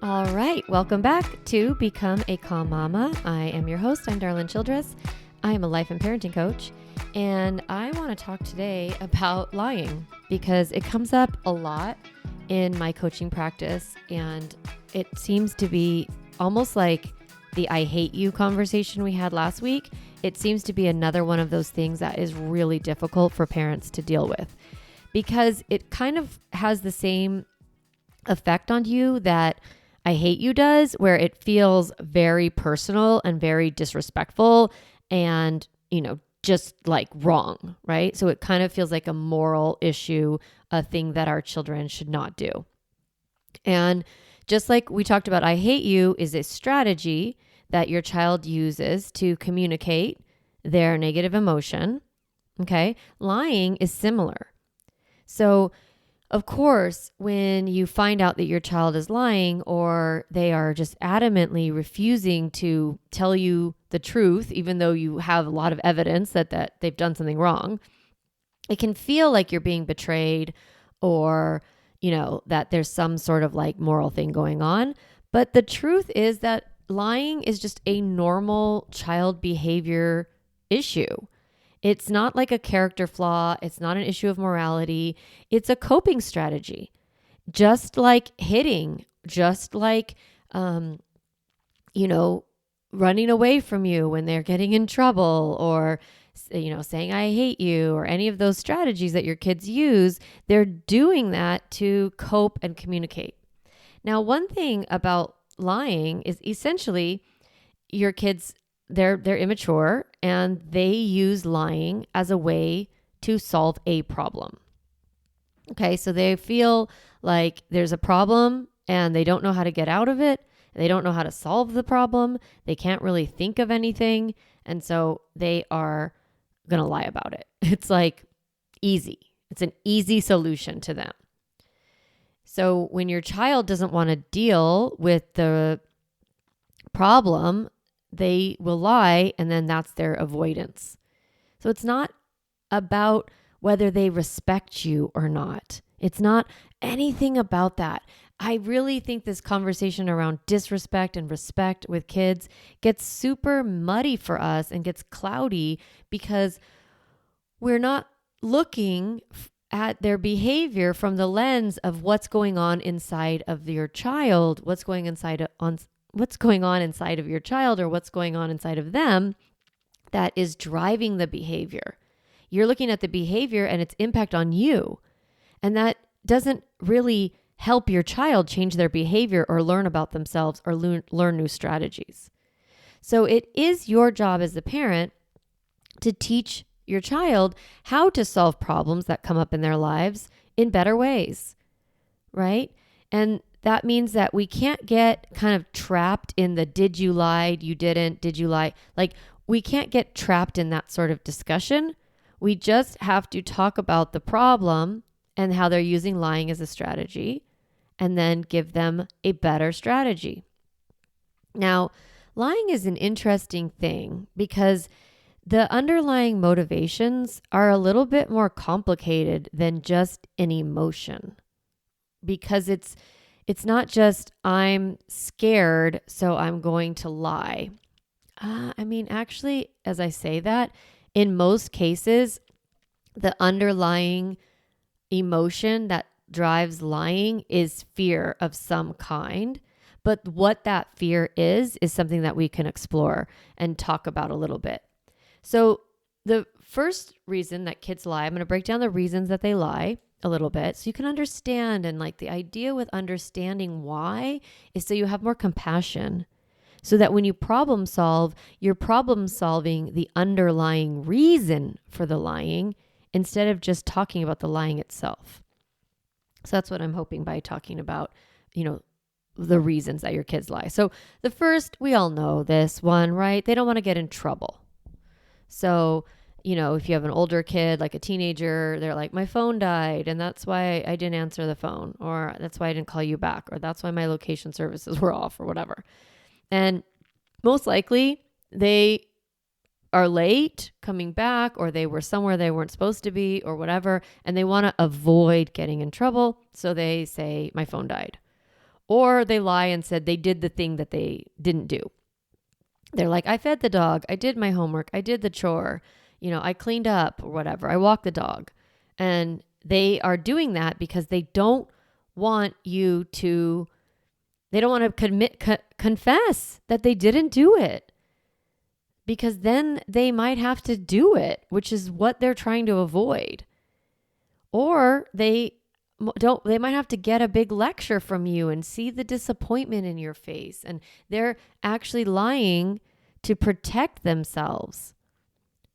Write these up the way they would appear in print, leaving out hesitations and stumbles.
All right, welcome back to Become a Calm Mama. I am your host. I'm Darlene Childress. I am a life and parenting coach, and I want to talk today about lying because it comes up a lot in my coaching practice, and it seems to be almost like the I hate you conversation we had last week. It seems to be another one of those things that is really difficult for parents to deal with because it kind of has the same effect on you that I hate you does, where it feels very personal and very disrespectful and, just like wrong, right? So it kind of feels like a moral issue, a thing that our children should not do. And just like we talked about, I hate you is a strategy that your child uses to communicate their negative emotion. Okay. Lying is similar. So of course, when you find out that your child is lying or they are just adamantly refusing to tell you the truth, even though you have a lot of evidence that they've done something wrong, it can feel like you're being betrayed or, that there's some sort of like moral thing going on. But the truth is that lying is just a normal child behavior issue. It's not like a character flaw. It's not an issue of morality. It's a coping strategy, just like hitting, just like, running away from you when they're getting in trouble or, saying I hate you or any of those strategies that your kids use. They're doing that to cope and communicate. Now, one thing about lying is essentially your kids they're immature and they use lying as a way to solve a problem. Okay, so they feel like there's a problem and they don't know how to get out of it. They don't know how to solve the problem. They can't really think of anything. And so they are going to lie about it. It's like easy. It's an easy solution to them. So when your child doesn't want to deal with the problem, they will lie, and then that's their avoidance. So it's not about whether they respect you or not. It's not anything about that. I really think this conversation around disrespect and respect with kids gets super muddy for us and gets cloudy because we're not looking at their behavior from the lens of what's going on inside of your child, what's going on inside of your child or what's going on inside of them that is driving the behavior. You're looking at the behavior and its impact on you. And that doesn't really help your child change their behavior or learn about themselves or learn new strategies. So it is your job as the parent to teach your child how to solve problems that come up in their lives in better ways, right? And that means that we can't get kind of trapped in the did you lie, you didn't, did you lie? Like we can't get trapped in that sort of discussion. We just have to talk about the problem and how they're using lying as a strategy and then give them a better strategy. Now, lying is an interesting thing because the underlying motivations are a little bit more complicated than just an emotion because it's not just I'm scared, so I'm going to lie. Actually, as I say that, in most cases, the underlying emotion that drives lying is fear of some kind. But what that fear is something that we can explore and talk about a little bit. So the first reason that kids lie, I'm going to break down the reasons that they lie a little bit so you can understand. And like the idea with understanding why is so you have more compassion so that when you problem solve, you're problem solving the underlying reason for the lying instead of just talking about the lying itself. So that's what I'm hoping by talking about, the reasons that your kids lie. So the first, we all know this one, right? They don't want to get in trouble. So if you have an older kid, like a teenager, they're like, my phone died and that's why I didn't answer the phone, or that's why I didn't call you back, or that's why my location services were off or whatever. And most likely they are late coming back, or they were somewhere they weren't supposed to be or whatever. And they want to avoid getting in trouble. So they say, my phone died. Or they lie and said they did the thing that they didn't do. They're like, I fed the dog. I did my homework. I did the chore. I cleaned up or whatever. I walked the dog. And they are doing that because they don't want to confess that they didn't do it. Because then they might have to do it, which is what they're trying to avoid. Or they might have to get a big lecture from you and see the disappointment in your face. And they're actually lying to protect themselves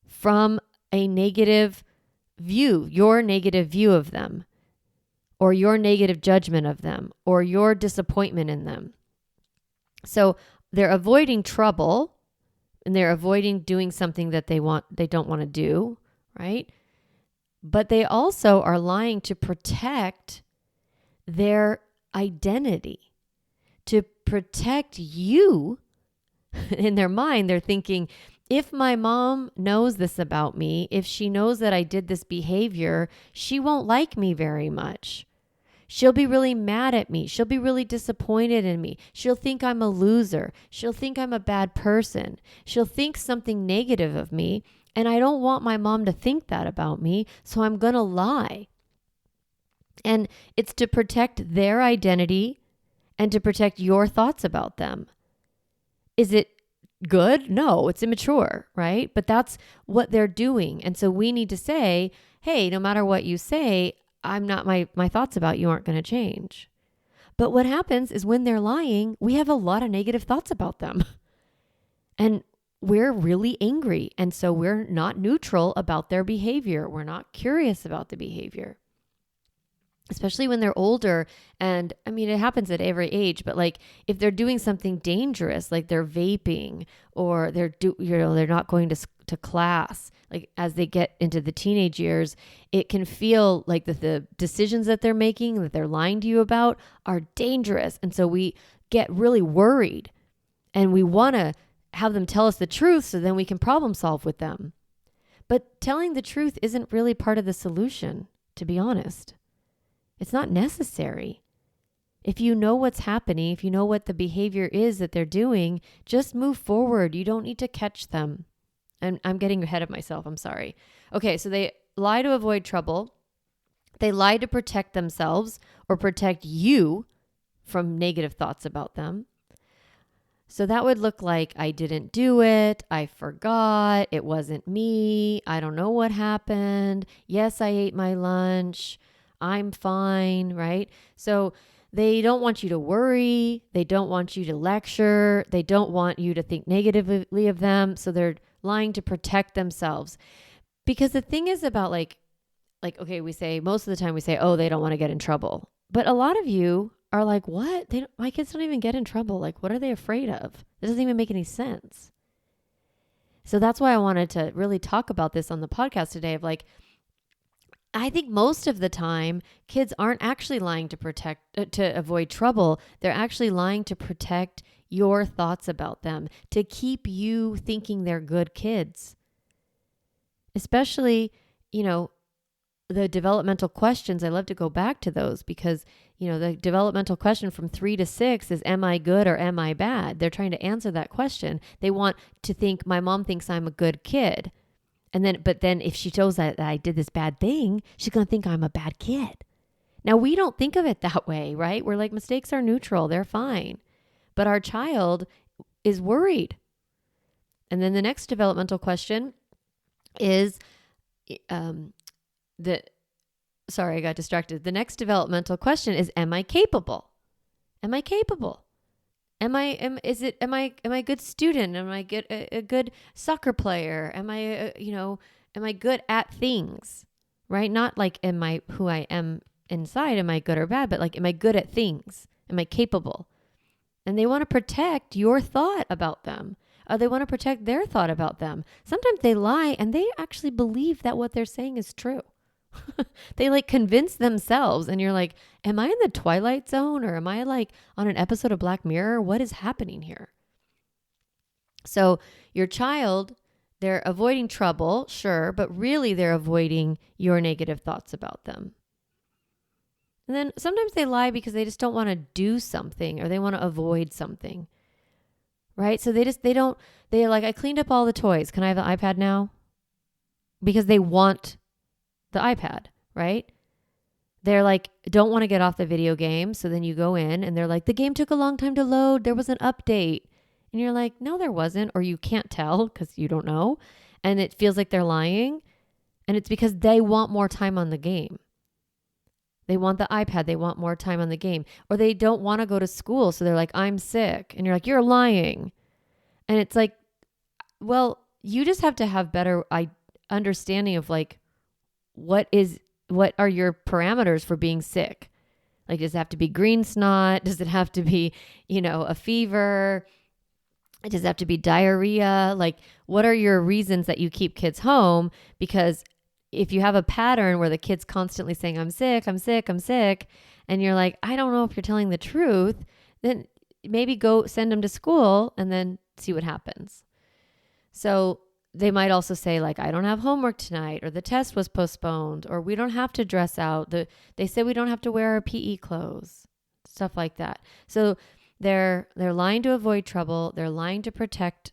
from a negative view, your negative view of them, or your negative judgment of them, or your disappointment in them. So they're avoiding trouble and they're avoiding doing something that they don't want to do, right? But they also are lying to protect their identity, to protect you. In their mind, they're thinking, if my mom knows this about me, if she knows that I did this behavior, she won't like me very much. She'll be really mad at me. She'll be really disappointed in me. She'll think I'm a loser. She'll think I'm a bad person. She'll think something negative of me. And I don't want my mom to think that about me, so I'm going to lie. And it's to protect their identity and to protect your thoughts about them. Is it good? No, it's immature, right? But that's what they're doing. And so we need to say, hey, no matter what you say, my thoughts about you aren't going to change. But what happens is when they're lying, we have a lot of negative thoughts about them. And we're really angry. And so we're not neutral about their behavior. We're not curious about the behavior. Especially when they're older. And I mean, it happens at every age, but like if they're doing something dangerous, like they're vaping or they're not going to class, like as they get into the teenage years, it can feel like the decisions that they're making, that they're lying to you about, are dangerous. And so we get really worried and we want to have them tell us the truth so then we can problem solve with them. But telling the truth isn't really part of the solution, to be honest. It's not necessary. If you know what's happening, if you know what the behavior is that they're doing, just move forward. You don't need to catch them. And I'm getting ahead of myself. I'm sorry. Okay, so they lie to avoid trouble. They lie to protect themselves or protect you from negative thoughts about them. So that would look like, I didn't do it. I forgot. It wasn't me. I don't know what happened. Yes, I ate my lunch. I'm fine, right? So they don't want you to worry. They don't want you to lecture. They don't want you to think negatively of them. So they're lying to protect themselves. Because the thing is about like, okay, most of the time we say, oh, they don't want to get in trouble. But a lot of you are like, what? My kids don't even get in trouble. Like, what are they afraid of? It doesn't even make any sense. So that's why I wanted to really talk about this on the podcast today of like, I think most of the time, kids aren't actually lying to avoid trouble. They're actually lying to protect your thoughts about them, to keep you thinking they're good kids. Especially, the developmental questions. I love to go back to those because, the developmental question from 3 to 6 is, am I good or am I bad? They're trying to answer that question. They want to think, my mom thinks I'm a good kid. But then if she shows that I did this bad thing, she's going to think I'm a bad kid. Now, we don't think of it that way, right? We're like, mistakes are neutral. They're fine. But our child is worried. And then the next developmental question is, sorry, I got distracted. The next developmental question is, am I capable? Am I capable? Am I a good student? Am I a good soccer player? Am I good at things? Right? Not like who I am inside, am I good or bad, but like, am I good at things? Am I capable? And they want to protect your thought about them. Or they want to protect their thought about them. Sometimes they lie and they actually believe that what they're saying is true. They like convince themselves and you're like, am I in the Twilight Zone or am I like on an episode of Black Mirror? What is happening here? So your child, they're avoiding trouble, sure, but really they're avoiding your negative thoughts about them. And then sometimes they lie because they just don't want to do something or they want to avoid something. Right? So they're like, I cleaned up all the toys. Can I have the iPad now? Because they want the iPad, right? They're like, don't want to get off the video game. So then you go in and they're like, the game took a long time to load. There was an update. And you're like, no, there wasn't. Or you can't tell because you don't know. And it feels like they're lying. And it's because they want more time on the game. They want the iPad. They want more time on the game. Or they don't want to go to school. So they're like, I'm sick. And you're like, you're lying. And it's like, well, you just have to have better understanding of like, what are your parameters for being sick? Like, does it have to be green snot? Does it have to be, a fever? Does it have to be diarrhea? Like, what are your reasons that you keep kids home? Because if you have a pattern where the kid's constantly saying, I'm sick, I'm sick, I'm sick, and you're like, I don't know if you're telling the truth, then maybe go send them to school and then see what happens. So they might also say like, I don't have homework tonight, or the test was postponed, or we don't have to dress out. They say we don't have to wear our PE clothes, stuff like that. So they're lying to avoid trouble. They're lying to protect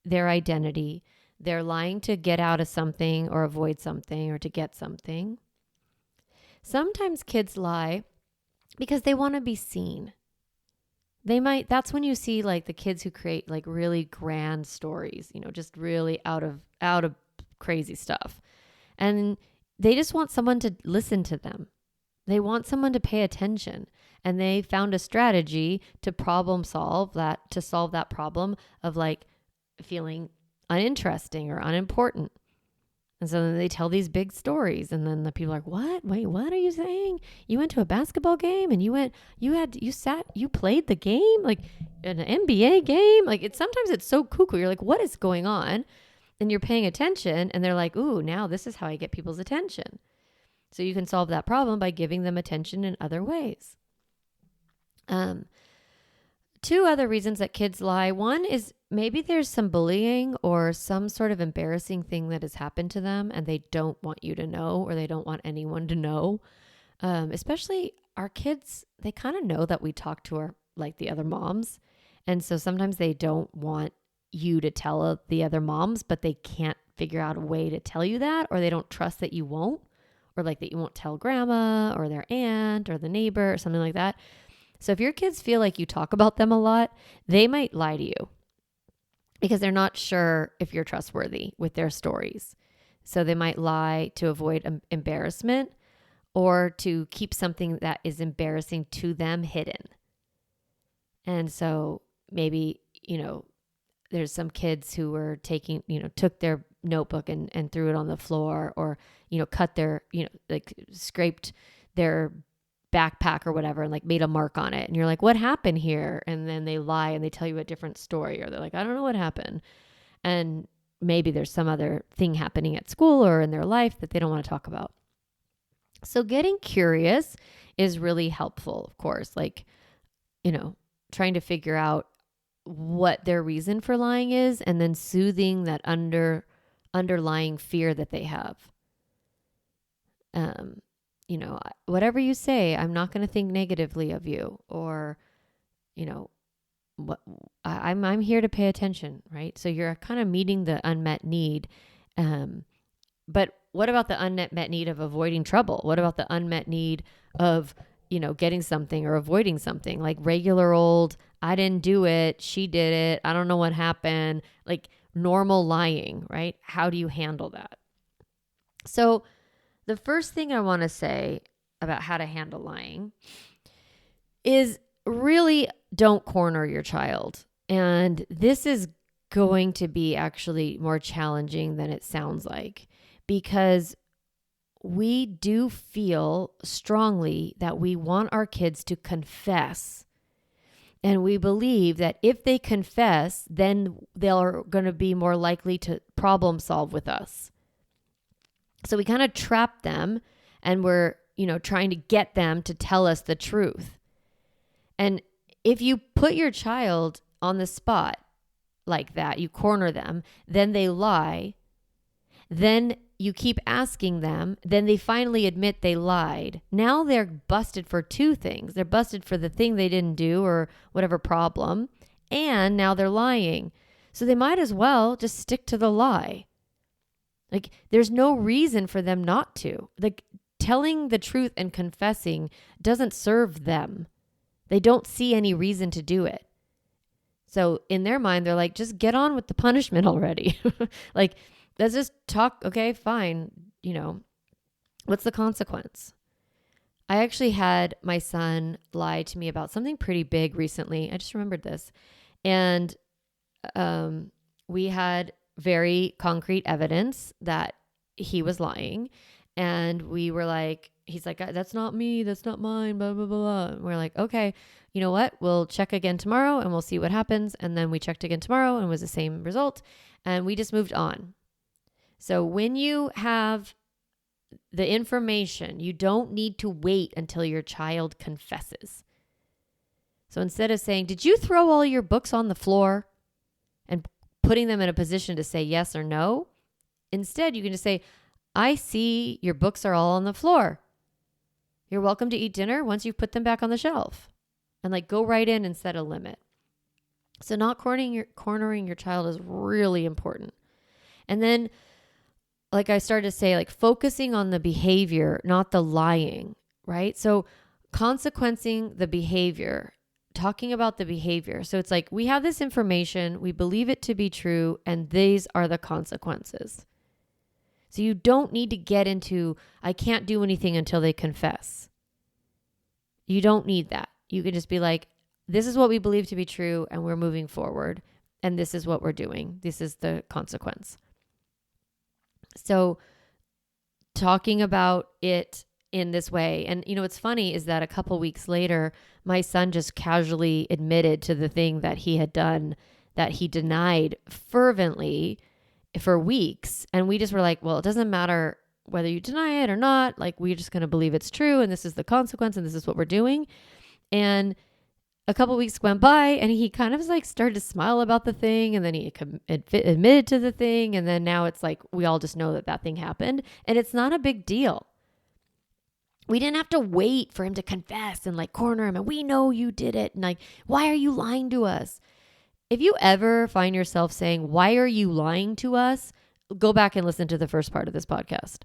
their identity. They're lying to get out of something or avoid something or to get something. Sometimes kids lie because they want to be seen. That's when you see like the kids who create like really grand stories, just really out of crazy stuff. And they just want someone to listen to them. They want someone to pay attention. And they found a strategy to solve that problem of like feeling uninteresting or unimportant. And so then they tell these big stories, and then the people are like, what? Wait, what are you saying? You went to a basketball game and you played the game, like an NBA game. Like sometimes it's so cuckoo. You're like, what is going on? And you're paying attention, and they're like, ooh, now this is how I get people's attention. So you can solve that problem by giving them attention in other ways. Two other reasons that kids lie. One is maybe there's some bullying or some sort of embarrassing thing that has happened to them and they don't want you to know, or they don't want anyone to know. Especially our kids, they kind of know that we talk to the other moms. And so sometimes they don't want you to tell the other moms, but they can't figure out a way to tell you that, or they don't trust that you won't, or like that you won't tell grandma or their aunt or the neighbor or something like that. So if your kids feel like you talk about them a lot, they might lie to you because they're not sure if you're trustworthy with their stories. So they might lie to avoid embarrassment or to keep something that is embarrassing to them hidden. And so maybe, there's some kids who were took their notebook and threw it on the floor, or, cut their, scraped their backpack or whatever and like made a mark on it. And you're like, what happened here? And then they lie and they tell you a different story, or they're like, I don't know what happened. And maybe there's some other thing happening at school or in their life that they don't want to talk about. So getting curious is really helpful, of course, like, trying to figure out what their reason for lying is, and then soothing that underlying fear that they have. Whatever you say, I'm not going to think negatively of you, or, I'm here to pay attention, right? So you're kind of meeting the unmet need. But what about the unmet need of avoiding trouble? What about the unmet need of, getting something or avoiding something, like regular old, I didn't do it, she did it, I don't know what happened, like normal lying, right? How do you handle that? So the first thing I want to say about how to handle lying is really don't corner your child. And this is going to be actually more challenging than it sounds like, because we do feel strongly that we want our kids to confess. And we believe that if they confess, then they're going to be more likely to problem solve with us. So we kind of trap them, and we're, trying to get them to tell us the truth. And if you put your child on the spot like that, you corner them, then they lie, then you keep asking them, then they finally admit they lied. Now they're busted for two things. They're busted for the thing they didn't do or whatever problem, and now they're lying. So they might as well just stick to the lie. Like, there's no reason for them not to. Like, telling the truth and confessing doesn't serve them. They don't see any reason to do it. So in their mind, they're like, just get on with the punishment already. Like, let's just talk. Okay, fine. What's the consequence? I actually had my son lie to me about something pretty big recently. I just remembered this. And we had very concrete evidence that he was lying. And we were like, he's like, that's not me. That's not mine. Blah, blah, blah, blah. And we're like, okay, you know what? We'll check again tomorrow and we'll see what happens. And then we checked again tomorrow and it was the same result. And we just moved on. So when you have the information, you don't need to wait until your child confesses. So instead of saying, did you throw all your books on the floor, and putting them in a position to say yes or no, instead you can just say, I see your books are all on the floor. You're welcome to eat dinner once you've put them back on the shelf. And like, go right in and set a limit. So not cornering your child is really important. And then, like I started to say, like focusing on the behavior, not the lying, right? So consequencing the behavior, talking about the behavior. So it's like, we have this information, we believe it to be true, and these are the consequences. So you don't need to get into, I can't do anything until they confess. You don't need that. You can just be like, this is what we believe to be true, and we're moving forward, and this is what we're doing. This is the consequence. So talking about it in this way. And what's funny is that a couple weeks later, my son just casually admitted to the thing that he had done that he denied fervently for weeks. And we just were like, well, it doesn't matter whether you deny it or not. Like, we're just going to believe it's true. And this is the consequence. And this is what we're doing. And a couple weeks went by and he kind of like started to smile about the thing. And then he admitted to the thing. And then now it's like, we all just know that thing happened. And it's not a big deal. We didn't have to wait for him to confess and like corner him. And we know you did it. And like, why are you lying to us? If you ever find yourself saying, why are you lying to us? Go back and listen to the first part of this podcast.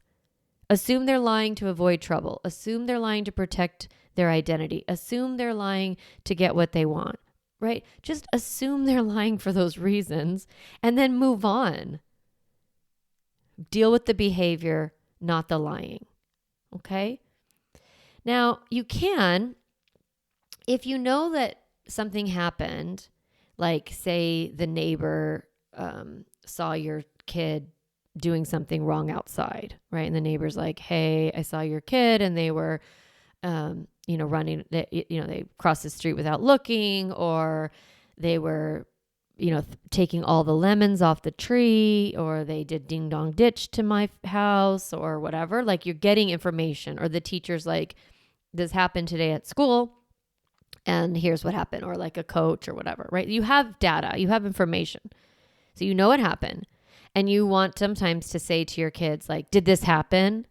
Assume they're lying to avoid trouble. Assume they're lying to protect their identity. Assume they're lying to get what they want, right? Just assume they're lying for those reasons and then move on. Deal with the behavior, not the lying. Okay? Now, you can, if you know that something happened, like say the neighbor saw your kid doing something wrong outside, right? And the neighbor's like, hey, I saw your kid and they were, running, they crossed the street without looking, or they were, taking all the lemons off the tree, or they did ding dong ditch to my house or whatever. Like, you're getting information, or the teacher's like, this happened today at school and here's what happened, or like a coach or whatever, right? You have data, you have information. So you know what happened. And you want sometimes to say to your kids, like, did this happen?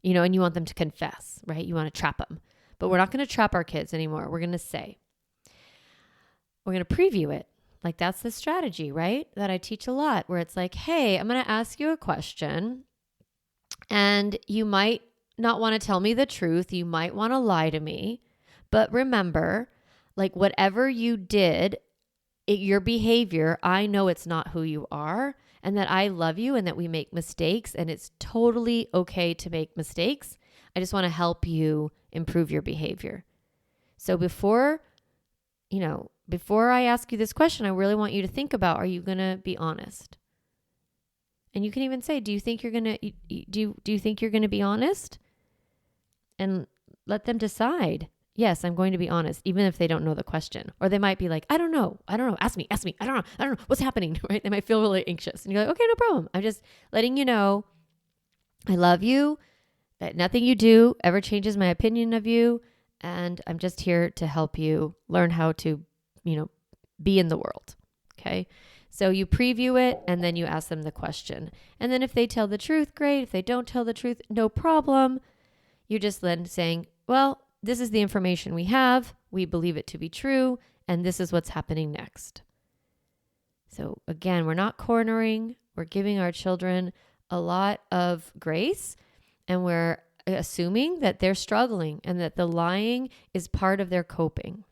And you want them to confess, right? You want to trap them. But we're not going to trap our kids anymore. We're going to say, we're going to preview it. Like, that's the strategy, right? That I teach a lot, where it's like, hey, I'm going to ask you a question and you might not want to tell me the truth. You might want to lie to me. But remember, like, whatever you did, your behavior, I know it's not who you are, and that I love you and that we make mistakes, and it's totally okay to make mistakes. I just want to help you improve your behavior. So before I ask you this question, I really want you to think about, are you going to be honest? And you can even say, do you think you're going to be honest? And let them decide. Yes, I'm going to be honest, even if they don't know the question. Or they might be like, I don't know. Ask me. I don't know. What's happening, right? They might feel really anxious. And you're like, okay, no problem. I'm just letting you know I love you, that nothing you do ever changes my opinion of you. And I'm just here to help you learn how to, be in the world. Okay. So you preview it and then you ask them the question. And then if they tell the truth, great. If they don't tell the truth, no problem. You're just then saying, well, this is the information we have. We believe it to be true. And this is what's happening next. So again, we're not cornering. We're giving our children a lot of grace, and we're assuming that they're struggling and that the lying is part of their coping.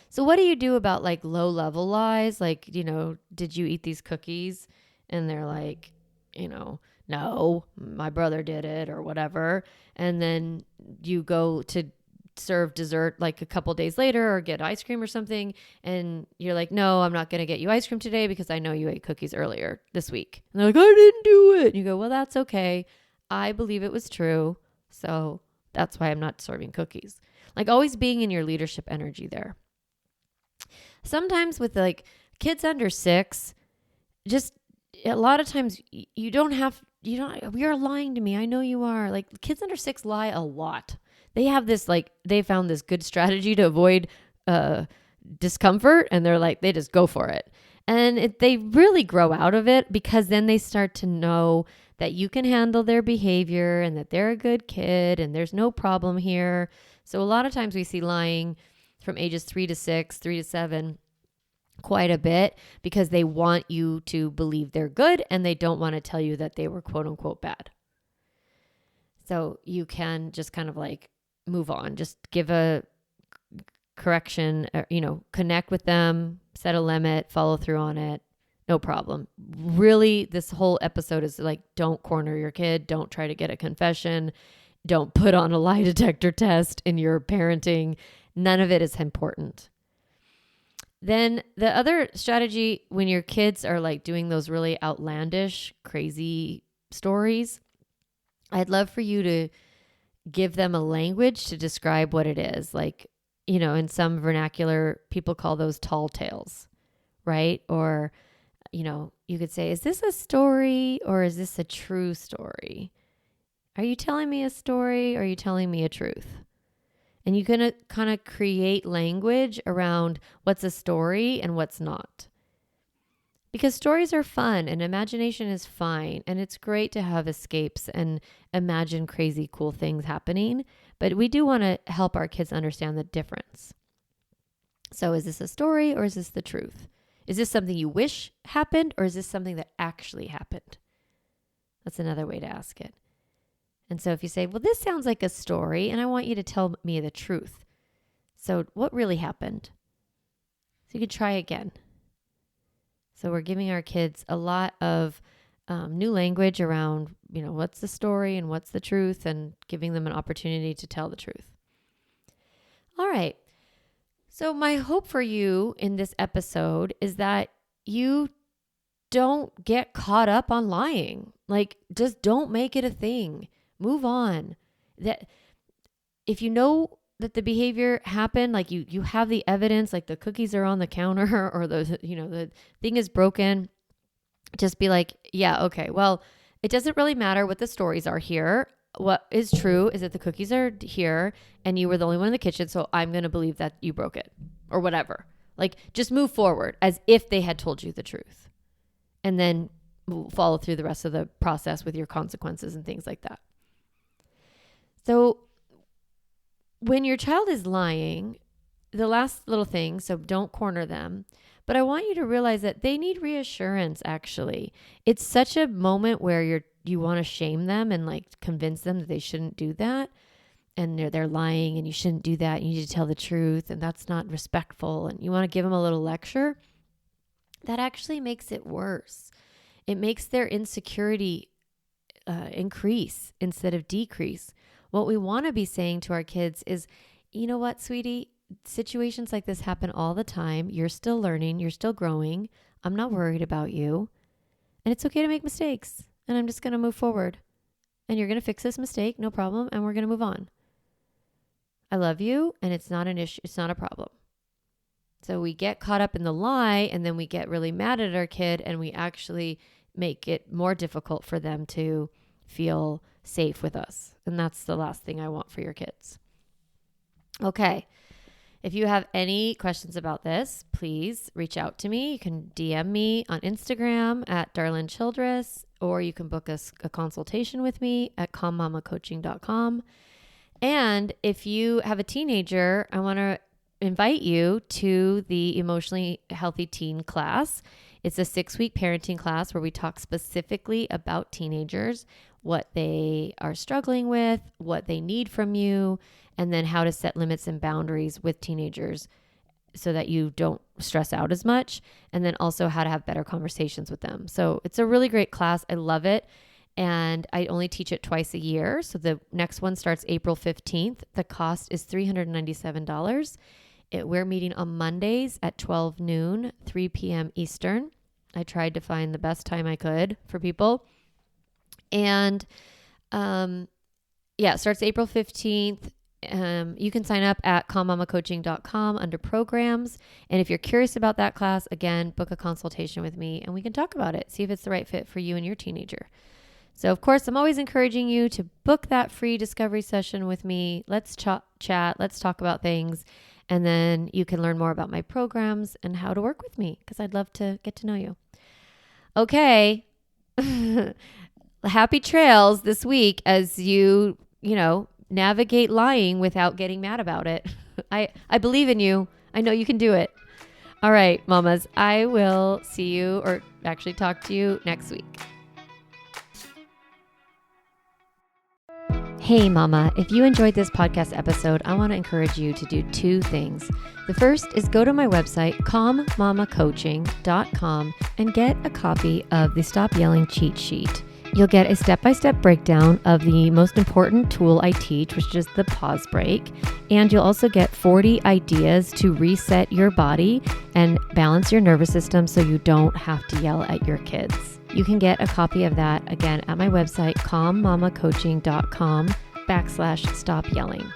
So what do you do about like low level lies? Like, did you eat these cookies? And they're like, no, my brother did it or whatever. And then you go to serve dessert like a couple days later or get ice cream or something. And you're like, no, I'm not going to get you ice cream today because I know you ate cookies earlier this week. And they're like, I didn't do it. And you go, well, that's okay. I believe it was true. So that's why I'm not serving cookies. Like always being in your leadership energy there. Sometimes with like kids under 6, just a lot of times you are lying to me. I know you are. Like kids under 6 lie a lot. They have this, like, they found this good strategy to avoid discomfort, and they just go for it. And they really grow out of it because then they start to know that you can handle their behavior and that they're a good kid and there's no problem here. So a lot of times we see lying from ages 3 to 6, 3 to 7, quite a bit because they want you to believe they're good and they don't want to tell you that they were quote unquote bad. So you can just kind of like move on, just give a correction, connect with them, set a limit, follow through on it. No problem. Really, this whole episode is like, don't corner your kid. Don't try to get a confession. Don't put on a lie detector test in your parenting. None of it is important. Then the other strategy when your kids are like doing those really outlandish, crazy stories, I'd love for you to give them a language to describe what it is. Like, in some vernacular, people call those tall tales, right? Or, you could say, is this a story or is this a true story? Are you telling me a story or are you telling me a truth? And you're going to kind of create language around what's a story and what's not. Because stories are fun and imagination is fine. And it's great to have escapes and imagine crazy, cool things happening. But we do want to help our kids understand the difference. So is this a story or is this the truth? Is this something you wish happened or is this something that actually happened? That's another way to ask it. And so if you say, well, this sounds like a story and I want you to tell me the truth. So what really happened? So you can try again. So we're giving our kids a lot of new language around, what's the story and what's the truth, and giving them an opportunity to tell the truth. All right. So my hope for you in this episode is that you don't get caught up on lying. Like, just don't make it a thing. Move on. That if you know that the behavior happened, like you have the evidence, like the cookies are on the counter or the thing is broken, just be like, yeah, okay, well, it doesn't really matter what the stories are here. What is true is that the cookies are here and you were the only one in the kitchen, so I'm going to believe that you broke it or whatever. Like, just move forward as if they had told you the truth, and then follow through the rest of the process with your consequences and things like that. So when your child is lying, the last little thing, so don't corner them, but I want you to realize that they need reassurance, actually. It's such a moment where you want to shame them and like convince them that they shouldn't do that. And they're lying and you shouldn't do that. You need to tell the truth and that's not respectful. And you want to give them a little lecture. That actually makes it worse. It makes their insecurity increase instead of decrease. What we want to be saying to our kids is, you know what, sweetie? Situations like this happen all the time. You're still learning. You're still growing. I'm not worried about you. And it's okay to make mistakes. And I'm just going to move forward. And you're going to fix this mistake, no problem. And we're going to move on. I love you. And it's not an issue. It's not a problem. So we get caught up in the lie and then we get really mad at our kid and we actually make it more difficult for them to feel safe with us. And that's the last thing I want for your kids. Okay. If you have any questions about this, please reach out to me. You can DM me on Instagram at Darlene Childress, or you can book a consultation with me at calmmamacoaching.com. And if you have a teenager, I want to invite you to the Emotionally Healthy Teen class. It's a 6-week parenting class where we talk specifically about teenagers, what they are struggling with, what they need from you, and then how to set limits and boundaries with teenagers so that you don't stress out as much, and then also how to have better conversations with them. So it's a really great class. I love it. And I only teach it twice a year. So the next one starts April 15th. The cost is $397. We're meeting on Mondays at 12 noon, 3 p.m. Eastern. I tried to find the best time I could for people. And it starts April 15th. You can sign up at calmmamacoaching.com under programs. And if you're curious about that class, again, book a consultation with me and we can talk about it. See if it's the right fit for you and your teenager. So of course, I'm always encouraging you to book that free discovery session with me. Let's chat. Let's talk about things. And then you can learn more about my programs and how to work with me because I'd love to get to know you. Okay. Happy trails this week as you navigate lying without getting mad about it. I believe in you. I know you can do it. All right, mamas, I will see you or actually talk to you next week. Hey mama, if you enjoyed this podcast episode, I want to encourage you to do 2 things. The first is go to my website, calmmamacoaching.com, and get a copy of the Stop Yelling cheat sheet. You'll get a step-by-step breakdown of the most important tool I teach, which is the pause break. And you'll also get 40 ideas to reset your body and balance your nervous system so you don't have to yell at your kids. You can get a copy of that, again, at my website, calmmamacoaching.com/stop yelling.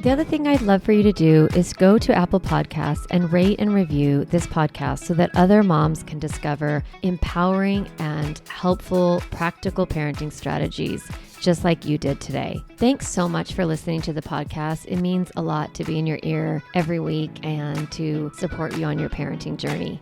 The other thing I'd love for you to do is go to Apple Podcasts and rate and review this podcast so that other moms can discover empowering and helpful, practical parenting strategies, just like you did today. Thanks so much for listening to the podcast. It means a lot to be in your ear every week and to support you on your parenting journey.